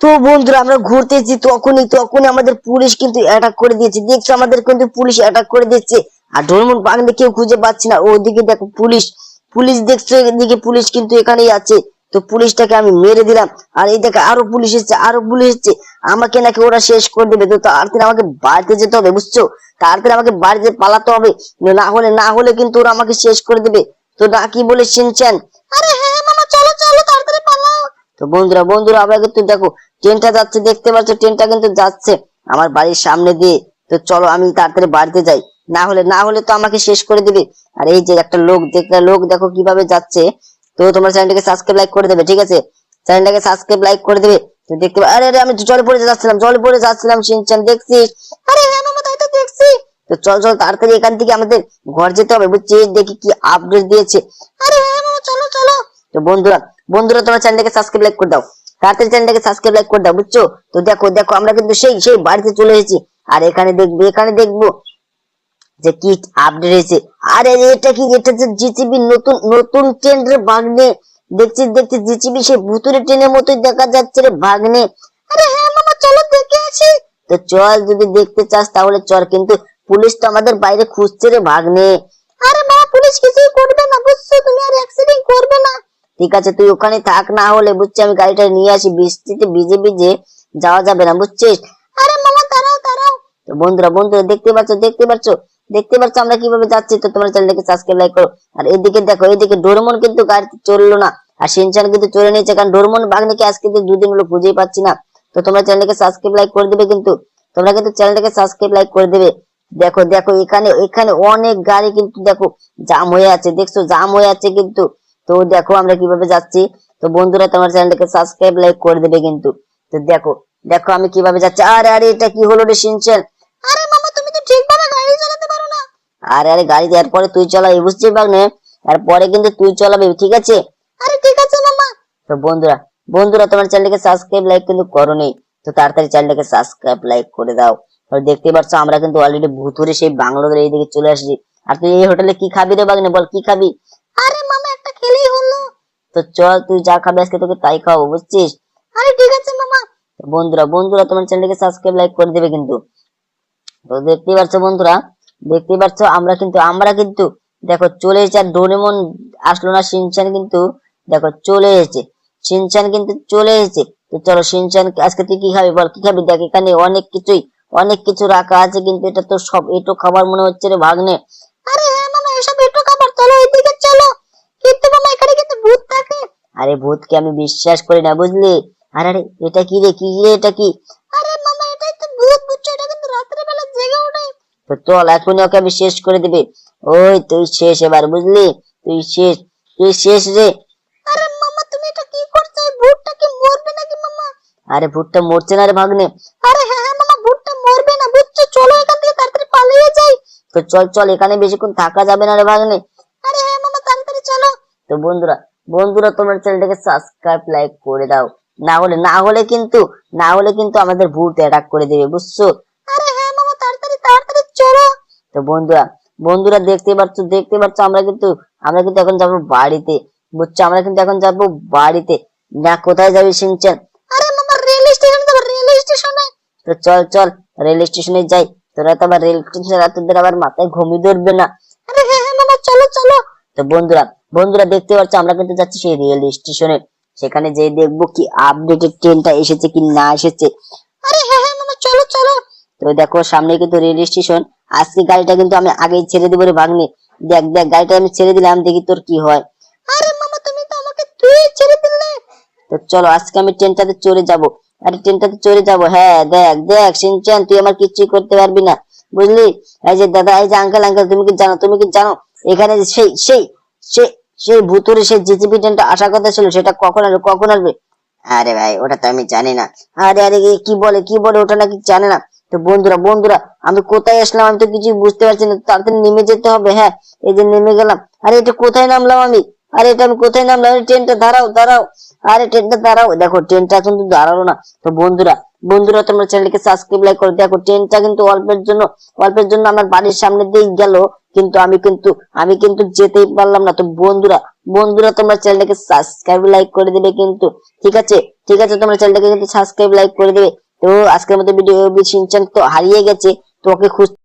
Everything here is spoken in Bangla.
তো বন্ধুরা আমরা ঘুরতেছি, তখনই তখনই আমাদের পুলিশ কিন্তু অ্যাটাক করে দিয়েছে। দেখছো আমাদের কিন্তু পুলিশ অ্যাটাক করে দিচ্ছে। আর ডোরেমন বাগনে কেউ খুঁজে পাচ্ছি না। ওদিকে দেখো পুলিশ, পুলিশ দেখছো, এদিকে পুলিশ কিন্তু এখানেই আছে। তো পুলিশটাকে আমি মেরে দিলাম। আর এই দেখো আরো পুলিশ এসেছে, আরো পুলিশ এসেছে। আমাকে নাকি ওরা শেষ করে দেবে। তো তাড়াতাড়ি আমাকে বাড়িতে যেতে হবে, বুঝছো? তাড়াতাড়ি আমাকে বাড়িতে পালাতে হবে, না হলে কিন্তু ওরা আমাকে শেষ করে দেবে। তো না কি বলে শিনচ্যান? আরে হ্যাঁ মামা, চলো চলো তাড়াতাড়ি পালাও। তো বন্ধুরা বন্ধুরা আমরা কিন্তু দেখো ট্রেনটা যাচ্ছে, দেখতে পাচ্ছ ট্রেনটা কিন্তু যাচ্ছে আমার বাড়ির সামনে দিয়ে। তো চলো আমি তাড়াতাড়ি বাড়িতে যাই, না হলে তো আমাকে শেষ করে দিবে। আর এই যে একটা লোক দেখো কিভাবে যাচ্ছে। তো তোমার চ্যানেলটাকে সাবস্ক্রাইব লাইক করে দেবে, ঠিক আছে? চ্যানেলটাকে সাবস্ক্রাইব লাইক করে দেবে। তো দেখতে আরে আরে আমি জলে পড়ে যাচ্ছিলাম শিনচ্যান, দেখছিস? আরে হ্যাঁ মামা, তাই তো দেখছি। তো চল চল তাড়াতাড়ি এখান থেকে আমাদের ঘর যেতে হবে, বুঝছিস? দেখি কি আপডেট দিয়েছে। আরে হ্যাঁ মামা, চলো চলো। তো বন্ধুরা বন্ধুরা তোমার চ্যানেলটাকে সাবস্ক্রাইব লাইক করে দাও, তাড়াতাড়ি চ্যানেলটাকে সাবস্ক্রাইব লাইক করে দাও, বুঝছো? তো দেখো দেখো আমরা কিন্তু সেই সেই বাড়িতে চলে এসেছি। আর এখানে দেখবো যে কি আপডেট হয়েছে। আরে এটা কি, এটা যে জিটিবি নতুন নতুন ট্রেন রে ভাগ্নে। দেখছিস জিটিবি সেই ভুতুরে ট্রেনের মতোই দেখা যাচ্ছে রে ভাগ্নে। আরে হ্যাঁ মামা, চলো দেখে আসি। তো চল, যদি দেখতে চাস তাহলে চল, কিন্তু পুলিশ তো আমাদের বাইরে খুঁজছে রে ভাগ্নে। আরে মা, পুলিশ কিছুই করবে না, বুঝছো? তুমি আর অ্যাক্সিডেন্ট করবে না, ঠিক আছে? তুই ওখানে থাক, না হলে বুঝছি আমি গাড়িটা নিয়ে আসি। বৃষ্টিতে ভিজে ভিজে যাওয়া যাবে না, বুঝছিস? আরে মামা দাঁড়াও দাঁড়াও। তো বন্ধুরা দেখতে পাচ্ছ আমরা কিভাবে যাচ্ছি। তো তোমার চ্যানেলটাকে সাবস্ক্রাইব লাইক করো। আর এদিকে দেখো, এদিকে ডোরেমন কিন্তু গাড়িতে চললো না, আর শিনচান কিন্তু চলে নিয়েছে। কারণ ডোরেমন বাগনিকে আজকে কিন্তু 2 দিন হলো খুঁজেই পাচ্ছি না। তো তোমরা চ্যানেলটাকে সাবস্ক্রাইব লাইক করে দেবে, কিন্তু তোমরা কিন্তু চ্যানেলটাকে সাবস্ক্রাইব লাইক করে দেবে। দেখো দেখো এখানে এখানে অনেক গাড়ি কিন্তু দেখো জাম হয়ে আছে, দেখছো জাম হয়ে আছে কিন্তু। তো দেখো আমরা কিভাবে যাচ্ছি। তো বন্ধুরা তোমার চ্যানেলটাকে সাবস্ক্রাইব লাইক করে দেবে কিন্তু। তো দেখো দেখো আমি কিভাবে যাচ্ছি। আরে আরে এটা কি হলো রে শিনচান? আরে মামা, তুমি তো ঠিকভাবে গাড়ি চালাতে পারো না। আরে আরে গাড়ি এরপরে তুই চালাবি, বুঝছিস বাগনে? এরপরে কিন্তু তুই চালাবি, ঠিক আছে? আরে ঠিক আছে মামা। তো বন্ধুরা তোমার চ্যানেলটাকে সাবস্ক্রাইব লাইক কিন্তু করোনি। তো তাড়াতাড়ি চ্যানেলটাকে সাবস্ক্রাইব লাইক করে দাও। তো দেখতে পাচ্ছ আমরা কিন্তু অলরেডি ভুতুরে সেই বাংলোদের এইদিকে চলে আসছি। আর তুই এই হোটেলে কি খাবি রে বাগনে, বল কি খাবি? আরে মামা, একটা খেলেই হলো। তো চল, তুই যা খাবি আজকে তোকে তাই খাওয়াবো, বুঝছিস? আরে ঠিক আছে মামা। তো বন্ধুরা তোমার চ্যানেলটাকে সাবস্ক্রাইব লাইক করে দেবে কিন্তু। তো দেখতেই পাচ্ছ আমরা কিন্তু দেখো চলে এসেছে। আর ডোরেমন আসলো না, শিনচান কিন্তু দেখো চলে এসেছে। শিনচান কিন্তু চলে এসেছে। তো চলো শিনচান, আজকে তুই কি খাবি বল, কি খাবি? দেখ এখানে অনেক কিছু রাখা আছে, কিন্তু এটা তো সব এটো খাবার মনে হচ্ছে রে ভাগ্নে। আরে হ্যাঁ মামা, এসব এটো খাবার, চলো এদিকে চলো। কিন্তু মামা এখানে কিন্তু ভূত থাকে। আরে ভূতকে আমি বিশ্বাস করি না, বুঝলি? আরে আরে এটা কি রে, এটা কি? আরে মামা, এটাই তো ভূত, বুঝছো? এটা কিন্তু রাতের বেলা জেগে ওঠে। তো চল এখনই ওকে আমি শেষ করে দিবে। ওই তুই শেষ এবার, বুঝলি? তুই শেষ রে। আরে মামা, তুমি এটা কি করছো? এই ভূতটা কি মরবে নাকি মামা? আরে ভূতটা মরছে না রে ভাগ্নে। আরে হ্যাঁ হ্যাঁ মামা, ভূতটা মরবে না, বুঝছো? চলো এখান থেকে তাড়াতাড়ি পালিয়ে যাই। তো চল চল, এখানে বেশিক্ষণ থাকা যাবে না রে ভাগ্নে। আরে হ্যাঁ মামা, তাড়াতাড়ি চলো। তো বন্ধুরা তোমার চ্যানেলটাকে সাবস্ক্রাইব লাইক করে দাও, না হলে কিন্তু আমাদের ভূত অ্যাটাক করে দেবে, বুঝছো? আরে হ্যাঁ মামা, তাড়াতাড়ি তাড়াতাড়ি চলো। তো বন্ধুরা দেখতে পাচ্ছ আমরা কিন্তু এখন যাবো বাড়িতে, বুঝছো? আমরা কিন্তু এখন যাবো বাড়িতে। না কোথায় যাবি শিনচান? আরে মামা, রেল স্টেশনে যাবো, রেল স্টেশনে। তো চল চল রেল স্টেশনে যাই। তোরা তো আবার রেল স্টেশনে তোদের আবার মাথায় ঘুমিয়ে ধরবে না? আরে হ্যাঁ হ্যাঁ মামা, চলো চলো। তো বন্ধুরা দেখতে পাচ্ছ আমরা কিন্তু যাচ্ছি সেই রেল স্টেশনে। সেখানে যেয়ে দেখবো কি আপডেটেড ট্রেনটা এসেছে কি না এসেছে। আরে হ্যাঁ হ্যাঁ মামা, চলো চলো। তো দেখো সামনে কিন্তু রেল স্টেশন। আজকে গাড়িটা কিন্তু আমি আগেই ছেড়ে দেবো রে ভাগ্নে। দেখ দেখ গাড়িটা আমি ছেড়ে দিলাম, দেখি তোর কি হয়। আরে মামা, তুমি তো আমাকে তুই ছেড়ে দিলে। তো চলো আজকে আমি ট্রেনটাতে চড়ে যাব। আরে ট্রেনটাতে চড়ে যাব, হ্যাঁ দেখ দেখ শিনচান, তুই আমার কিছুই করতে পারবি না, বুঝলি? এই যে দাদা, এই যে আঙ্কেল তুমি কি জানো এখানে সেই সেই সেই সেই ভুতুরে সেই জিজিপি ট্রেনটা আসার কথা ছিল, সেটা কখন আসবে? আরে ভাই, ওটা তো আমি জানি না। আরে আরে কি বলে ওটা নাকি জানে না। তো বন্ধুরা আমি কোথায় আসলাম, আমি তো কিছু বুঝতে পারছি না। তাড়াতাড়ি নেমে যেতে হবে। হ্যাঁ, এই যে নেমে গেলাম। আরে এটা কোথায় নামলাম আমি? আরে এটা আমি কোথায় নামলাম? আরে ট্রেনটা দাঁড়াও। আরে ট্রেনটা দাঁড়াও। দেখো ট্রেনটা কিন্তু দাঁড়ালো না। তো বন্ধুরা তোমরা চ্যানেলকে সাবস্ক্রাইব লাইক করে দেখো ট্রেনটা কিন্তু অল্পের জন্য আমার বাড়ির সামনে দিয়ে গেল, কিন্তু আমি কিন্তু যেতেই পারলাম না। তো বন্ধুরা তোমরা চ্যানেলটাকে সাবস্ক্রাইব লাইক করে দিবে কিন্তু, ঠিক আছে তোমরা চ্যানেলটাকে কিন্তু সাবস্ক্রাইব লাইক করে দিবে। তো আজকের মতো ভিডিও শিনচান তো হারিয়ে গেছে, তো ওকে খুঁজতে